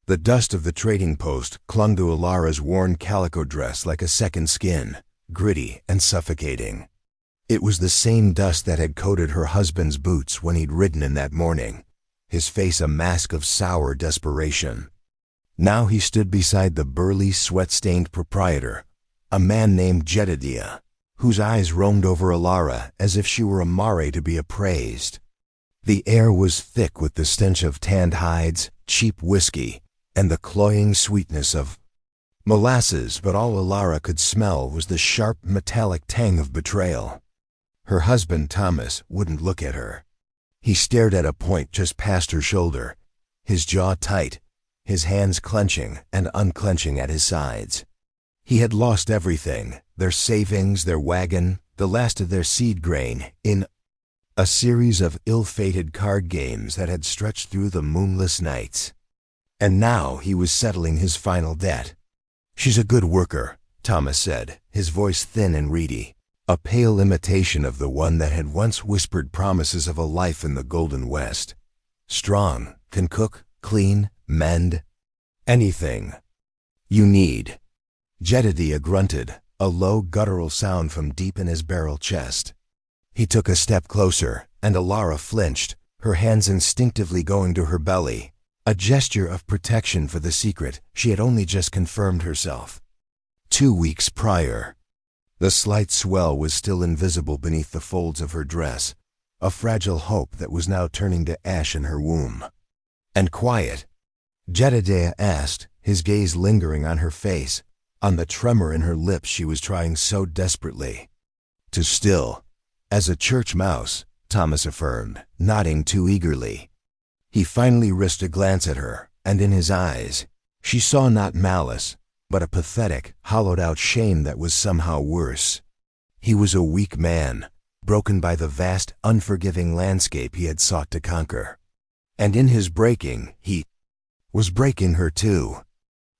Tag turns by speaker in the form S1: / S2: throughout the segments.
S1: The dust of the trading post clung to Alara's worn calico dress like a second skin, gritty and suffocating. It was the same dust that had coated her husband's boots when he'd ridden in that morning, his face a mask of sour desperation. Now he stood beside the burly, sweat-stained proprietor, a man named Jedediah, whose eyes roamed over Alara as if she were a mare to be appraised. The air was thick with the stench of tanned hides, cheap whiskey, and the cloying sweetness of molasses, but all Alara could smell was the sharp, metallic tang of betrayal. Her husband, Thomas, wouldn't look at her. He stared at a point just past her shoulder, his jaw tight, his hands clenching and unclenching at his sides. He had lost everything, their savings, their wagon, the last of their seed grain, in a series of ill-fated card games that had stretched through the moonless nights. And now he was settling his final debt. "She's a good worker," Thomas said, his voice thin and reedy, a pale imitation of the one that had once whispered promises of a life in the Golden West. "Strong, can cook, clean, mend, anything you need." Jedediah grunted, a low guttural sound from deep in his barrel chest. He took a step closer, and Alara flinched, her hands instinctively going to her belly, a gesture of protection for the secret she had only just confirmed herself. 2 weeks prior. The slight swell was still invisible beneath the folds of her dress, a fragile hope that was now turning to ash in her womb. "And quiet?" Jedediah asked, his gaze lingering on her face, on the tremor in her lips she was trying so desperately to still. "As a church mouse," Thomas affirmed, nodding too eagerly. He finally risked a glance at her, and in his eyes, she saw not malice, but a pathetic, hollowed-out shame that was somehow worse. He was a weak man, broken by the vast, unforgiving landscape he had sought to conquer. And in his breaking, he was breaking her too.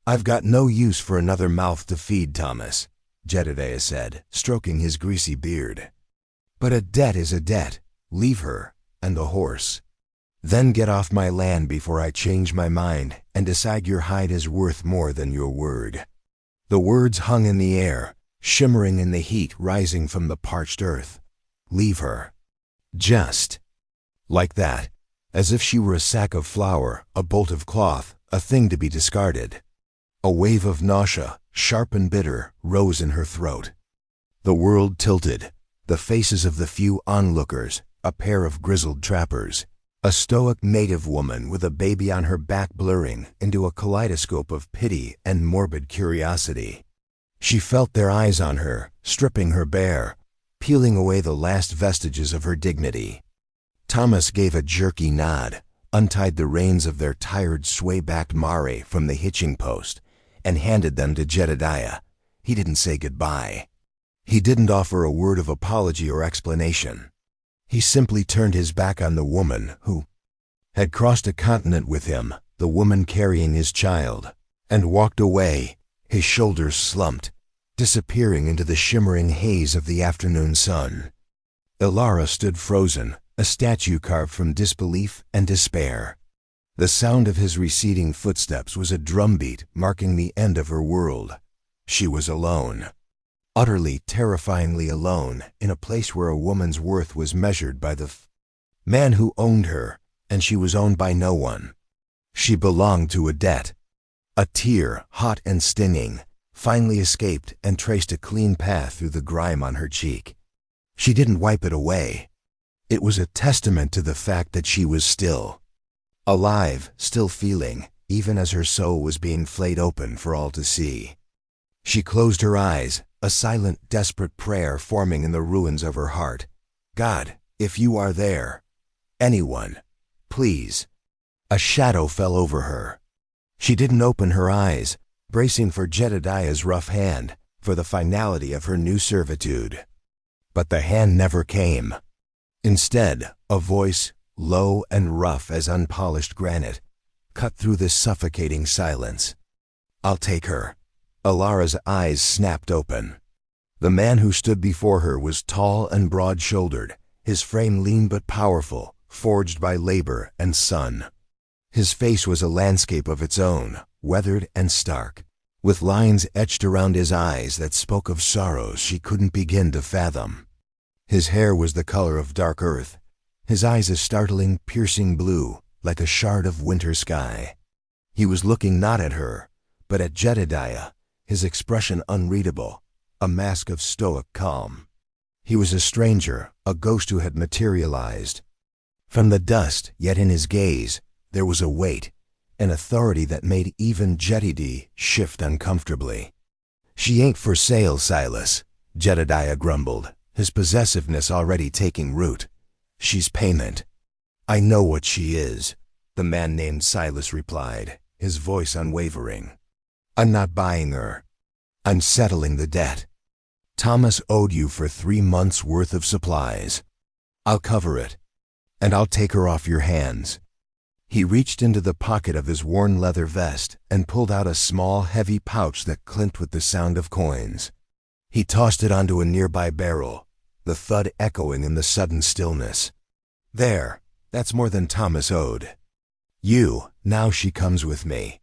S1: "I've got no use for another mouth to feed, Thomas," Jedediah said, stroking his greasy beard. "But a debt is a debt. Leave her, and the horse. Then get off my land before I change my mind and decide your hide is worth more than your word." The words hung in the air, shimmering in the heat rising from the parched earth. Leave her. Just like that, as if she were a sack of flour, a bolt of cloth, a thing to be discarded. A wave of nausea, sharp and bitter, rose in her throat. The world tilted, the faces of the few onlookers, a pair of grizzled trappers, a stoic native woman with a baby on her back blurring into a kaleidoscope of pity and morbid curiosity. She felt their eyes on her, stripping her bare, peeling away the last vestiges of her dignity. Thomas gave a jerky nod, untied the reins of their tired, sway-backed mare from the hitching post, and handed them to Jedediah. He didn't say goodbye. He didn't offer a word of apology or explanation. He simply turned his back on the woman who had crossed a continent with him, the woman carrying his child, and walked away, his shoulders slumped, disappearing into the shimmering haze of the afternoon sun. Alara stood frozen, a statue carved from disbelief and despair. The sound of his receding footsteps was a drumbeat marking the end of her world. She was alone. Utterly, terrifyingly alone, in a place where a woman's worth was measured by the man who owned her, and she was owned by no one. She belonged to a debt. A tear, hot and stinging, finally escaped and traced a clean path through the grime on her cheek. She didn't wipe it away. It was a testament to the fact that she was still alive, still feeling, even as her soul was being flayed open for all to see. She closed her eyes, a silent, desperate prayer forming in the ruins of her heart. "God, if you are there, anyone, please." A shadow fell over her. She didn't open her eyes, bracing for Jedediah's rough hand, for the finality of her new servitude. But the hand never came. Instead, a voice, low and rough as unpolished granite, cut through the suffocating silence. "I'll take her." Alara's eyes snapped open. The man who stood before her was tall and broad-shouldered, his frame lean but powerful, forged by labor and sun. His face was a landscape of its own, weathered and stark, with lines etched around his eyes that spoke of sorrows she couldn't begin to fathom. His hair was the color of dark earth, his eyes a startling, piercing blue, like a shard of winter sky. He was looking not at her, but at Jedediah, his expression unreadable, a mask of stoic calm. He was a stranger, a ghost who had materialized. From the dust, yet in his gaze, there was a weight, an authority that made even Jedediah shift uncomfortably. "She ain't for sale, Silas," Jedediah grumbled, his possessiveness already taking root. "She's payment." "I know what she is," the man named Silas replied, his voice unwavering. "I'm not buying her. I'm settling the debt. Thomas owed you for 3 months' worth of supplies. I'll cover it, and I'll take her off your hands." He reached into the pocket of his worn leather vest and pulled out a small, heavy pouch that clinked with the sound of coins. He tossed it onto a nearby barrel, the thud echoing in the sudden stillness. "There, that's more than Thomas owed. Now she comes with me."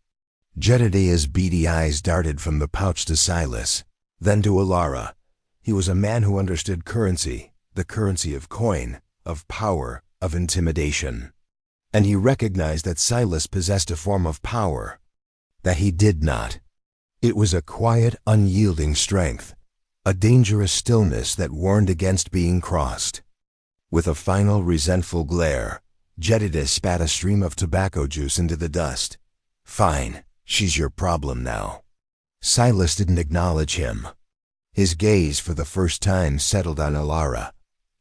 S1: Jedediah's beady eyes darted from the pouch to Silas, then to Alara. He was a man who understood currency, the currency of coin, of power, of intimidation. And he recognized that Silas possessed a form of power that he did not. It was a quiet, unyielding strength, a dangerous stillness that warned against being crossed. With a final resentful glare, Jedediah spat a stream of tobacco juice into the dust. "Fine, she's your problem now." Silas didn't acknowledge him. His gaze for the first time settled on Alara.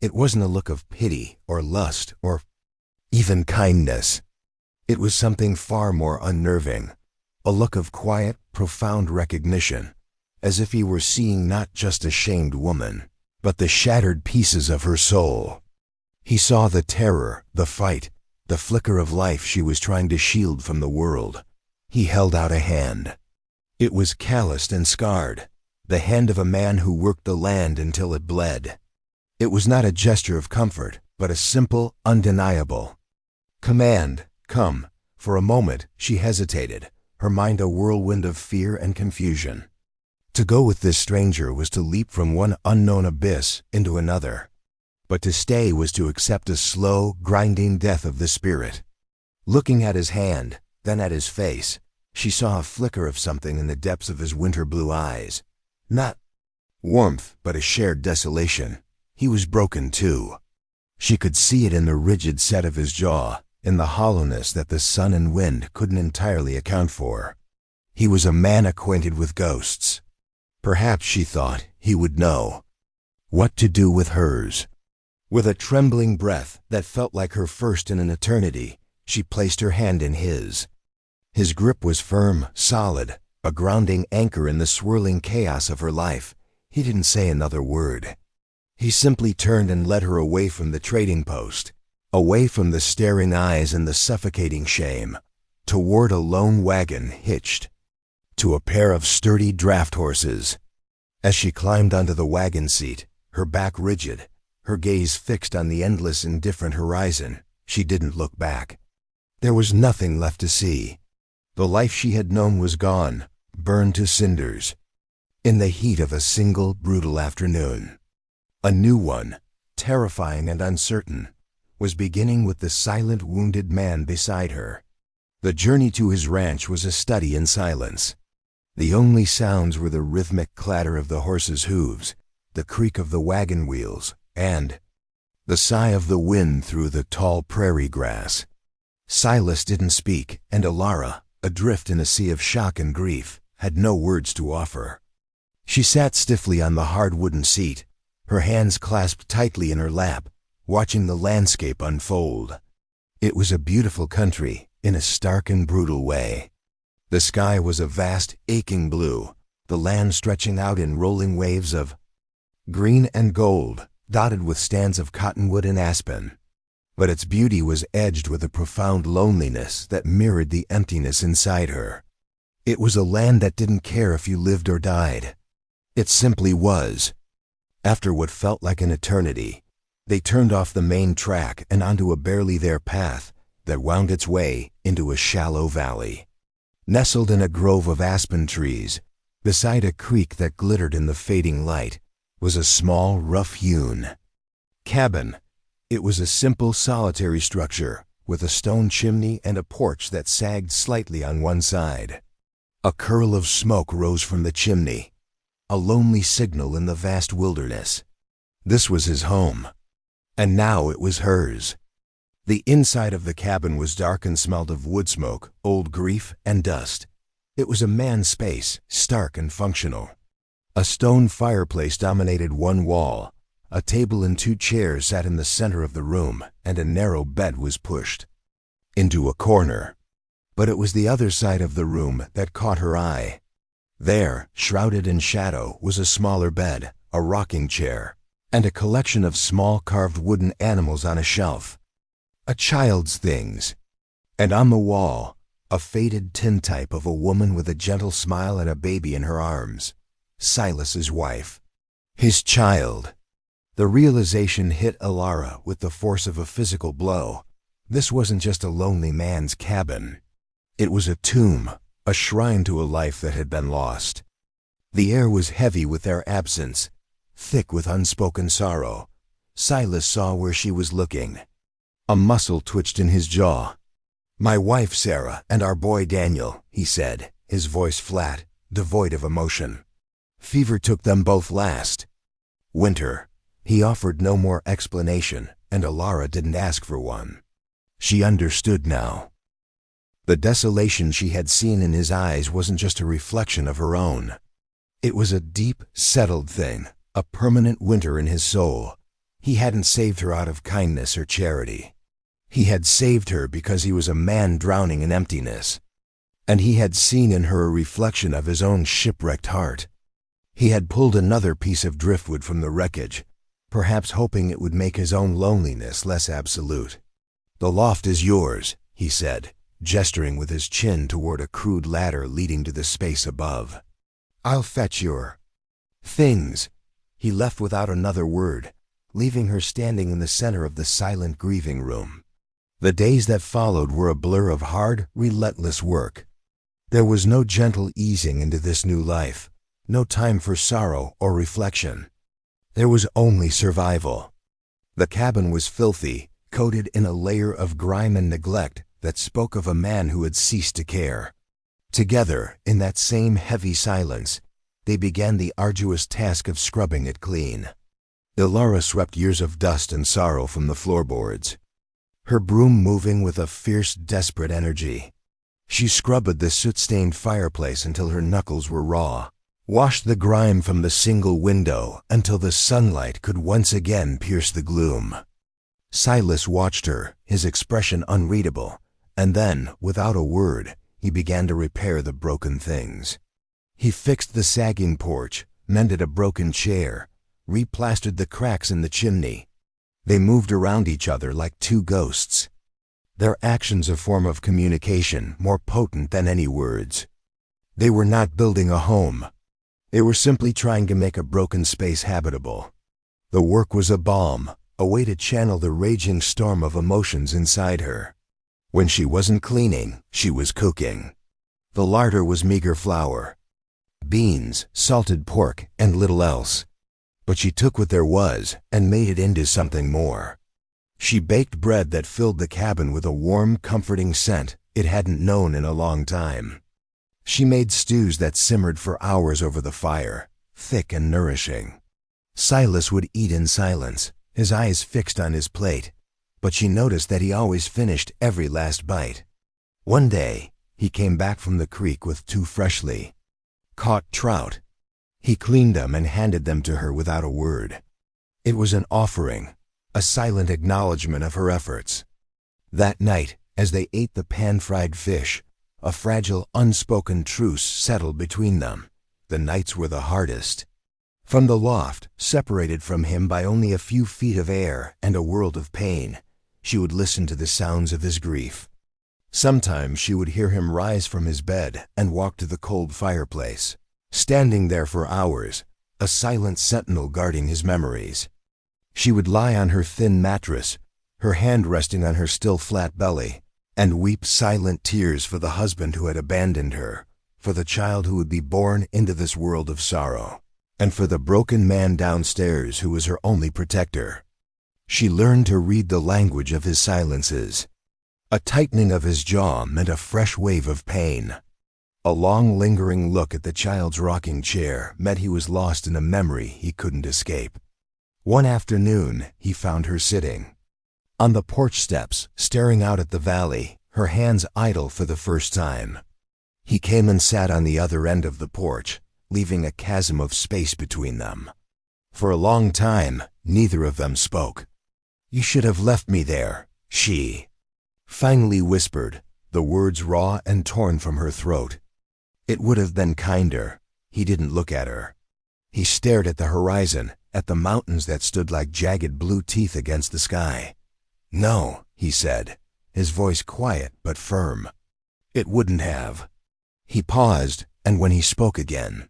S1: It wasn't a look of pity or lust or even kindness. It was something far more unnerving, a look of quiet, profound recognition, as if he were seeing not just a shamed woman, but the shattered pieces of her soul. He saw the terror, the fight, the flicker of life she was trying to shield from the world. He held out a hand. It was calloused and scarred, the hand of a man who worked the land until it bled. It was not a gesture of comfort, but a simple, undeniable command. "Come." For a moment, she hesitated, her mind a whirlwind of fear and confusion. To go with this stranger was to leap from one unknown abyss into another. But to stay was to accept a slow, grinding death of the spirit. Looking at his hand, then at his face, she saw a flicker of something in the depths of his winter blue eyes. Not warmth, but a shared desolation. He was broken too. She could see it in the rigid set of his jaw, in the hollowness that the sun and wind couldn't entirely account for. He was a man acquainted with ghosts. Perhaps, she thought, he would know what to do with hers. With a trembling breath that felt like her first in an eternity, she placed her hand in his. His grip was firm, solid, a grounding anchor in the swirling chaos of her life. He didn't say another word. He simply turned and led her away from the trading post, away from the staring eyes and the suffocating shame, toward a lone wagon hitched to a pair of sturdy draft horses. As she climbed onto the wagon seat, her back rigid, her gaze fixed on the endless, indifferent horizon, she didn't look back. There was nothing left to see. The life she had known was gone, burned to cinders, in the heat of a single brutal afternoon. A new one, terrifying and uncertain, was beginning with the silent, wounded man beside her. The journey to his ranch was a study in silence. The only sounds were the rhythmic clatter of the horses' hooves, the creak of the wagon wheels, and the sigh of the wind through the tall prairie grass. Silas didn't speak, and Alara, adrift in a sea of shock and grief, had no words to offer. She sat stiffly on the hard wooden seat, her hands clasped tightly in her lap, watching the landscape unfold. It was a beautiful country, in a stark and brutal way. The sky was a vast, aching blue, the land stretching out in rolling waves of green and gold, dotted with stands of cottonwood and aspen. But its beauty was edged with a profound loneliness that mirrored the emptiness inside her. It was a land that didn't care if you lived or died. It simply was. After what felt like an eternity, they turned off the main track and onto a barely there path, that wound its way into a shallow valley. Nestled in a grove of aspen trees, beside a creek that glittered in the fading light, was a small, rough-hewn cabin. It was a simple, solitary structure, with a stone chimney and a porch that sagged slightly on one side. A curl of smoke rose from the chimney, a lonely signal in the vast wilderness. This was his home, and now it was hers. The inside of the cabin was dark and smelled of wood smoke, old grief, and dust. It was a man's space, stark and functional. A stone fireplace dominated one wall. A table and 2 chairs sat in the center of the room, and a narrow bed was pushed into a corner. But it was the other side of the room that caught her eye. There, shrouded in shadow, was a smaller bed, a rocking chair, and a collection of small carved wooden animals on a shelf. A child's things. And on the wall, a faded tintype of a woman with a gentle smile and a baby in her arms. Silas's wife. His child. The realization hit Alara with the force of a physical blow. This wasn't just a lonely man's cabin. It was a tomb, a shrine to a life that had been lost. The air was heavy with their absence, thick with unspoken sorrow. Silas saw where she was looking. A muscle twitched in his jaw. "My wife, Sarah, and our boy, Daniel," he said, his voice flat, devoid of emotion. "Fever took them both last. Winter." He offered no more explanation, and Alara didn't ask for one. She understood now. The desolation she had seen in his eyes wasn't just a reflection of her own. It was a deep, settled thing, a permanent winter in his soul. He hadn't saved her out of kindness or charity. He had saved her because he was a man drowning in emptiness. And he had seen in her a reflection of his own shipwrecked heart. He had pulled another piece of driftwood from the wreckage, perhaps hoping it would make his own loneliness less absolute. "The loft is yours," he said, gesturing with his chin toward a crude ladder leading to the space above. "I'll fetch your things." He left without another word, leaving her standing in the center of the silent grieving room. The days that followed were a blur of hard, relentless work. There was no gentle easing into this new life, no time for sorrow or reflection. There was only survival. The cabin was filthy, coated in a layer of grime and neglect that spoke of a man who had ceased to care. Together, in that same heavy silence, they began the arduous task of scrubbing it clean. Alara swept years of dust and sorrow from the floorboards, her broom moving with a fierce, desperate energy. She scrubbed the soot-stained fireplace until her knuckles were raw, washed the grime from the single window until the sunlight could once again pierce the gloom. Silas watched her, his expression unreadable, and then, without a word, he began to repair the broken things. He fixed the sagging porch, mended a broken chair, replastered the cracks in the chimney. They moved around each other like 2 ghosts. Their actions a form of communication more potent than any words. They were not building a home. They were simply trying to make a broken space habitable. The work was a balm, a way to channel the raging storm of emotions inside her. When she wasn't cleaning, she was cooking. The larder was meager flour, beans, salted pork, and little else. But she took what there was and made it into something more. She baked bread that filled the cabin with a warm, comforting scent it hadn't known in a long time. She made stews that simmered for hours over the fire, thick and nourishing. Silas would eat in silence, his eyes fixed on his plate, but she noticed that he always finished every last bite. One day, he came back from the creek with 2 freshly caught trout. He cleaned them and handed them to her without a word. It was an offering, a silent acknowledgement of her efforts. That night, as they ate the pan-fried fish, a fragile, unspoken truce settled between them. The nights were the hardest. From the loft, separated from him by only a few feet of air and a world of pain, she would listen to the sounds of his grief. Sometimes she would hear him rise from his bed and walk to the cold fireplace, standing there for hours, a silent sentinel guarding his memories. She would lie on her thin mattress, her hand resting on her still flat belly, and weep silent tears for the husband who had abandoned her, for the child who would be born into this world of sorrow, and for the broken man downstairs who was her only protector. She learned to read the language of his silences. A tightening of his jaw meant a fresh wave of pain. A long, lingering look at the child's rocking chair meant he was lost in a memory he couldn't escape. One afternoon, he found her sitting on the porch steps, staring out at the valley, her hands idle for the first time. He came and sat on the other end of the porch, leaving a chasm of space between them. For a long time, neither of them spoke. "You should have left me there," she finally whispered, the words raw and torn from her throat. It would have been kinder. He didn't look at her. He stared at the horizon, at the mountains that stood like jagged blue teeth against the sky. "No," he said, his voice quiet but firm. "It wouldn't have." He paused, and when he spoke again,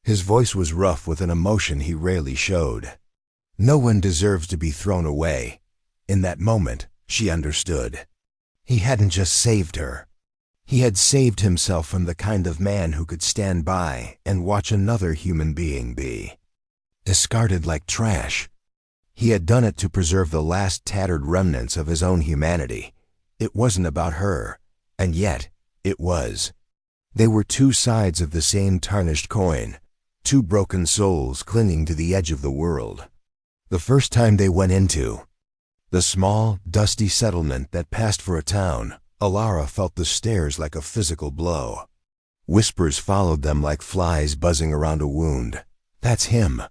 S1: his voice was rough with an emotion he rarely showed. No one deserves to be thrown away. In that moment, she understood. He hadn't just saved her. He had saved himself from the kind of man who could stand by and watch another human being be discarded like trash. He had done it to preserve the last tattered remnants of his own humanity. It wasn't about her, and yet it was. They were two sides of the same tarnished coin, two broken souls clinging to the edge of the world. The first time they went into the small, dusty settlement that passed for a town, Alara felt the stairs like a physical blow. Whispers followed them like flies buzzing around a wound. "That's him.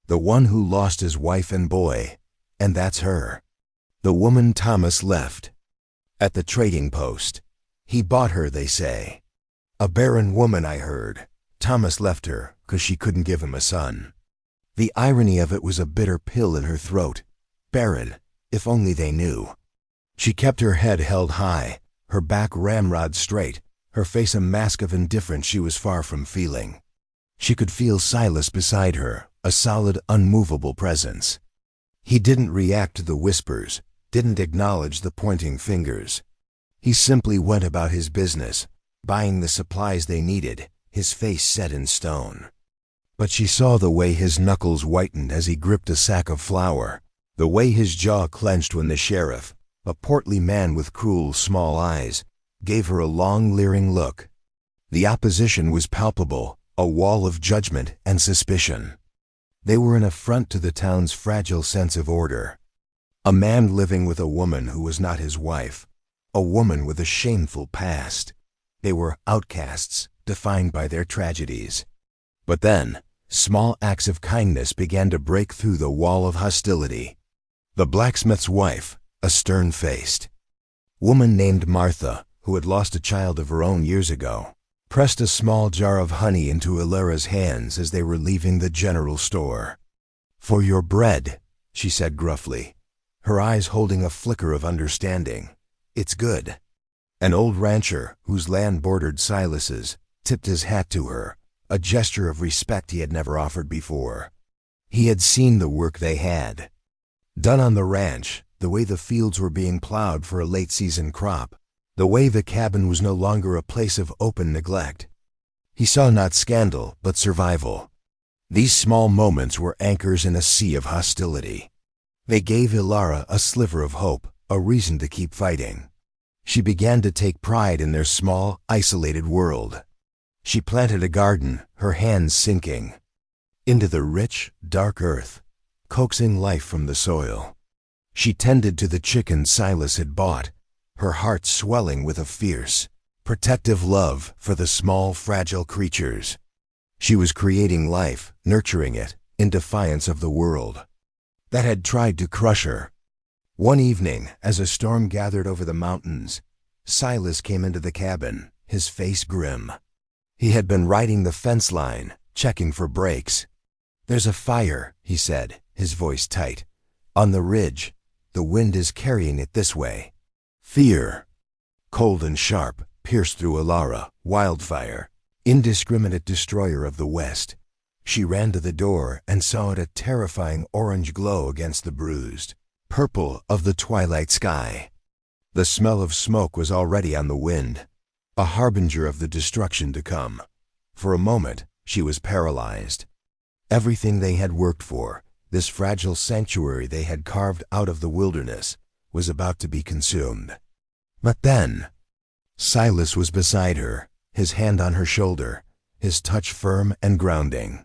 S1: The one who lost his wife and boy. And that's her. The woman Thomas left at the trading post. He bought her, they say. A barren woman, I heard. Thomas left her 'cause she couldn't give him a son." The irony of it was a bitter pill in her throat. Barren, if only they knew. She kept her head held high, her back ramrod straight, her face a mask of indifference she was far from feeling. She could feel Silas beside her, a solid, unmovable presence. He didn't react to the whispers, didn't acknowledge the pointing fingers. He simply went about his business, buying the supplies they needed, his face set in stone. But she saw the way his knuckles whitened as he gripped a sack of flour, the way his jaw clenched when the sheriff, a portly man with cruel small eyes, gave her a long, leering look. The opposition was palpable, a wall of judgment and suspicion. They were an affront to the town's fragile sense of order. A man living with a woman who was not his wife, a woman with a shameful past. They were outcasts, defined by their tragedies. But then, small acts of kindness began to break through the wall of hostility. The blacksmith's wife, a stern-faced woman named Martha, who had lost a child of her own years ago, pressed a small jar of honey into Ilara's hands as they were leaving the general store. "For your bread," she said gruffly, her eyes holding a flicker of understanding. "It's good." An old rancher, whose land bordered Silas's, tipped his hat to her, a gesture of respect he had never offered before. He had seen the work they had done on the ranch, the way the fields were being plowed for a late-season crop, the way the cabin was no longer a place of open neglect. He saw not scandal, but survival. These small moments were anchors in a sea of hostility. They gave Ilara a sliver of hope, a reason to keep fighting. She began to take pride in their small, isolated world. She planted a garden, her hands sinking into the rich, dark earth, coaxing life from the soil. She tended to the chickens Silas had bought, her heart swelling with a fierce, protective love for the small, fragile creatures. She was creating life, nurturing it, in defiance of the world that had tried to crush her. One evening, as a storm gathered over the mountains, Silas came into the cabin, his face grim. He had been riding the fence line, checking for breaks. "There's a fire," he said, his voice tight. "On the ridge. The wind is carrying it this way." Fear, cold and sharp, pierced through Ilara, wildfire, indiscriminate destroyer of the West. She ran to the door and saw it a terrifying orange glow against the bruised purple of the twilight sky. The smell of smoke was already on the wind, a harbinger of the destruction to come. For a moment, she was paralyzed. Everything they had worked for, this fragile sanctuary they had carved out of the wilderness, was about to be consumed. But then, Silas was beside her, his hand on her shoulder, his touch firm and grounding.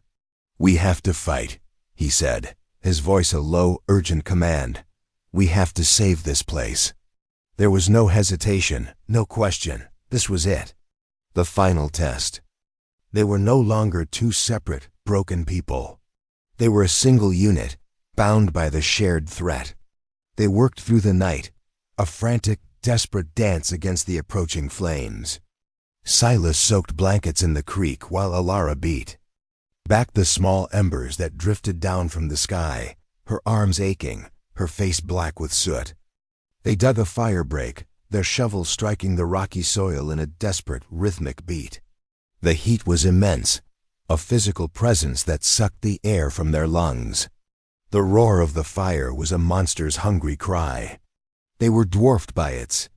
S1: "We have to fight," he said, his voice a low, urgent command. "We have to save this place." There was no hesitation, no question. This was it. The final test. They were no longer two separate, broken people. They were a single unit, bound by the shared threat. They worked through the night, a frantic, desperate dance against the approaching flames. Silas soaked blankets in the creek while Alara beat back the small embers that drifted down from the sky, her arms aching, her face black with soot. They dug a fire break, their shovels striking the rocky soil in a desperate, rhythmic beat. The heat was immense, a physical presence that sucked the air from their lungs. The roar of the fire was a monster's hungry cry. They were dwarfed by its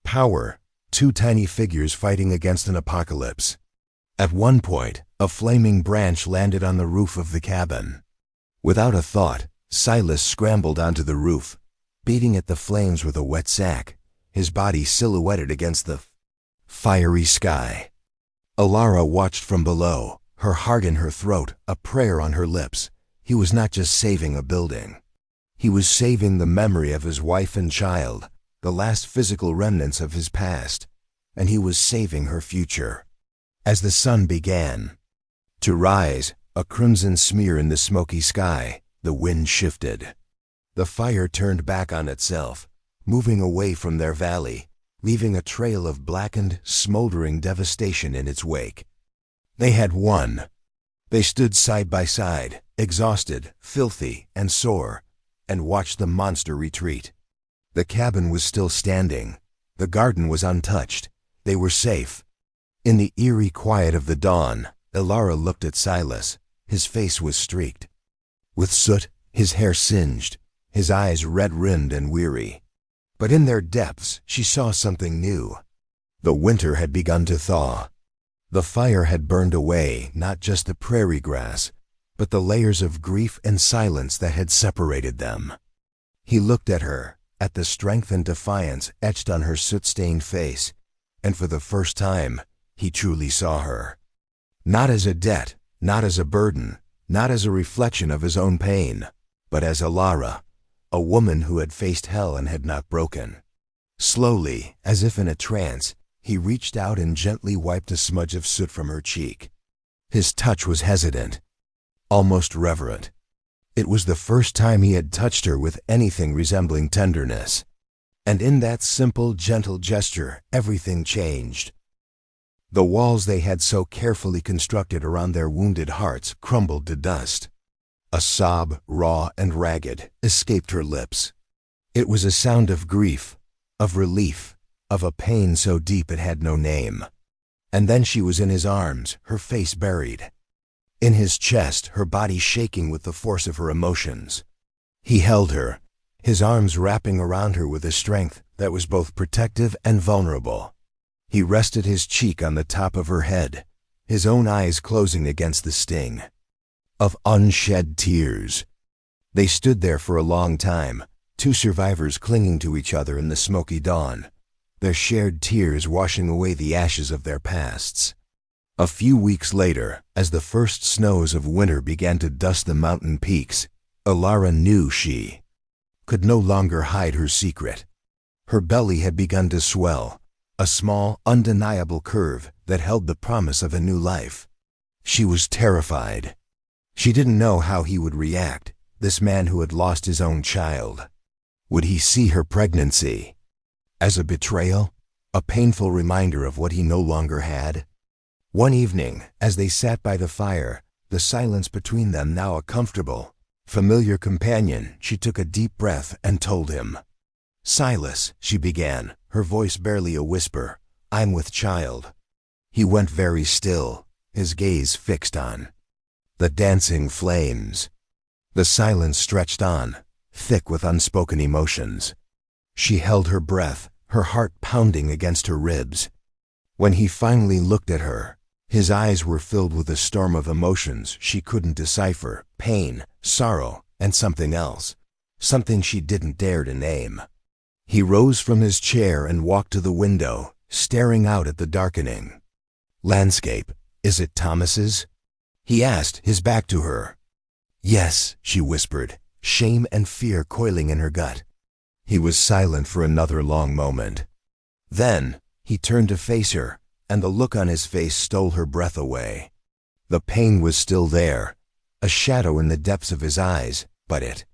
S1: power, two tiny figures fighting against an apocalypse. At one point, a flaming branch landed on the roof of the cabin. Without a thought, Silas scrambled onto the roof, beating at the flames with a wet sack, his body silhouetted against the fiery sky. Alara watched from below, her heart in her throat, a prayer on her lips. He was not just saving a building. He was saving the memory of his wife and child, the last physical remnants of his past, and he was saving her future. As the sun began to rise, a crimson smear in the smoky sky, the wind shifted. The fire turned back on itself, moving away from their valley, leaving a trail of blackened, smoldering devastation in its wake. They had won. They stood side by side, exhausted, filthy, and sore, and watched the monster retreat. The cabin was still standing. The garden was untouched. They were safe. In the eerie quiet of the dawn, Alara looked at Silas. His face was streaked with soot, his hair singed, his eyes red-rimmed and weary. But in their depths, she saw something new. The winter had begun to thaw. The fire had burned away not just the prairie grass, but the layers of grief and silence that had separated them. He looked at her, at the strength and defiance etched on her soot-stained face, and for the first time, he truly saw her. Not as a debt, not as a burden, not as a reflection of his own pain, but as Alara, a woman who had faced hell and had not broken. Slowly, as if in a trance, he reached out and gently wiped a smudge of soot from her cheek. His touch was hesitant, almost reverent. It was the first time he had touched her with anything resembling tenderness. And in that simple, gentle gesture, everything changed. The walls they had so carefully constructed around their wounded hearts crumbled to dust. A sob, raw and ragged, escaped her lips. It was a sound of grief, of relief, of a pain so deep it had no name. And then she was in his arms, her face buried in his chest, her body shaking with the force of her emotions. He held her, his arms wrapping around her with a strength that was both protective and vulnerable. He rested his cheek on the top of her head, his own eyes closing against the sting of unshed tears. They stood there for a long time, two survivors clinging to each other in the smoky dawn, their shared tears washing away the ashes of their pasts. A few weeks later, as the first snows of winter began to dust the mountain peaks, Alara knew she could no longer hide her secret. Her belly had begun to swell, a small, undeniable curve that held the promise of a new life. She was terrified. She didn't know how he would react, this man who had lost his own child. Would he see her pregnancy as a betrayal, a painful reminder of what he no longer had? One evening, as they sat by the fire, the silence between them now a comfortable, familiar companion, she took a deep breath and told him. "Silas," she began, her voice barely a whisper, "I'm with child." He went very still, his gaze fixed on the dancing flames. The silence stretched on, thick with unspoken emotions. She held her breath, her heart pounding against her ribs. When he finally looked at her, his eyes were filled with a storm of emotions she couldn't decipher: pain, sorrow, and something else. Something she didn't dare to name. He rose from his chair and walked to the window, staring out at the darkening landscape. "Is it Thomas's?" he asked, his back to her. "Yes," she whispered, shame and fear coiling in her gut. He was silent for another long moment. Then he turned to face her, and the look on his face stole her breath away. The pain was still there, a shadow in the depths of his eyes, but it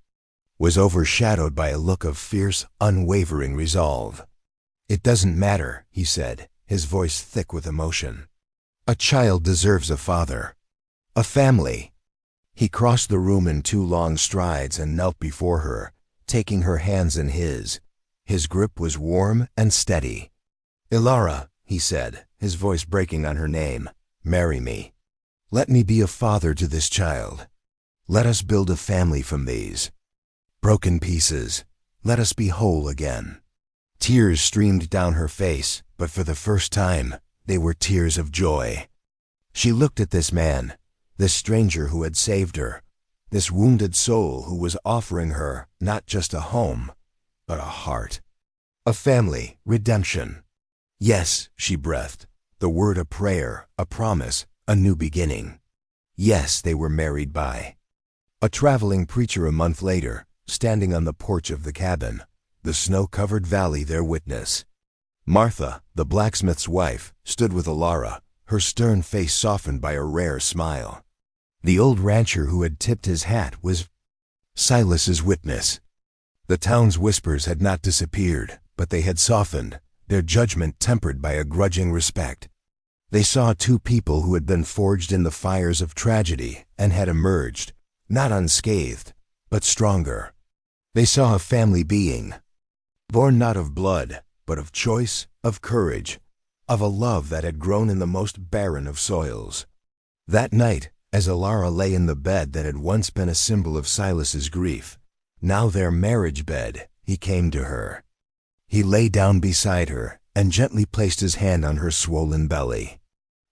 S1: was overshadowed by a look of fierce, unwavering resolve. "It doesn't matter," he said, his voice thick with emotion. "A child deserves a father. A family." He crossed the room in 2 long strides and knelt before her, taking her hands in his. His grip was warm and steady. "Ilara," he said, his voice breaking on her name, "marry me. Let me be a father to this child. Let us build a family from these broken pieces. Let us be whole again." Tears streamed down her face, but for the first time, they were tears of joy. She looked at this man, this stranger who had saved her, this wounded soul who was offering her not just a home, but a heart, a family, redemption. "Yes," she breathed, the word a prayer, a promise, a new beginning. Yes, they were married by a traveling preacher a month later, standing on the porch of the cabin, the snow-covered valley their witness. Martha, the blacksmith's wife, stood with Ilara, her stern face softened by a rare smile. The old rancher who had tipped his hat was Silas's witness. The town's whispers had not disappeared, but they had softened, their judgment tempered by a grudging respect. They saw 2 people who had been forged in the fires of tragedy and had emerged, not unscathed, but stronger. They saw a family being, born not of blood, but of choice, of courage, of a love that had grown in the most barren of soils. That night, as Ilara lay in the bed that had once been a symbol of Silas's grief, now their marriage bed, he came to her. He lay down beside her and gently placed his hand on her swollen belly.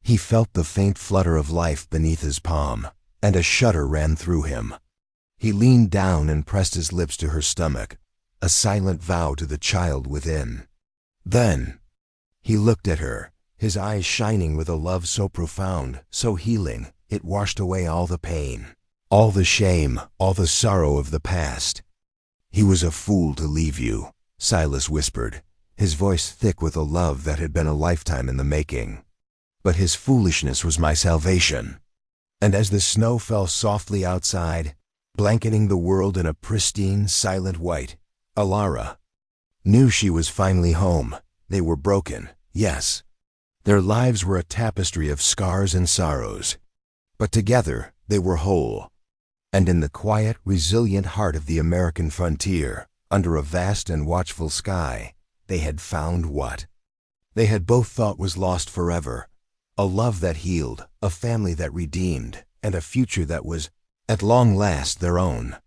S1: He felt the faint flutter of life beneath his palm, and a shudder ran through him. He leaned down and pressed his lips to her stomach, a silent vow to the child within. Then he looked at her, his eyes shining with a love so profound, so healing, it washed away all the pain, all the shame, all the sorrow of the past. "He was a fool to leave you," Silas whispered, his voice thick with a love that had been a lifetime in the making. "But his foolishness was my salvation." And as the snow fell softly outside, blanketing the world in a pristine, silent white, Ilara knew she was finally home. They were broken, yes. Their lives were a tapestry of scars and sorrows. But together they were whole. And in the quiet, resilient heart of the American frontier, under a vast and watchful sky, they had found what they had both thought was lost forever: a love that healed, a family that redeemed, and a future that was, at long last, their own.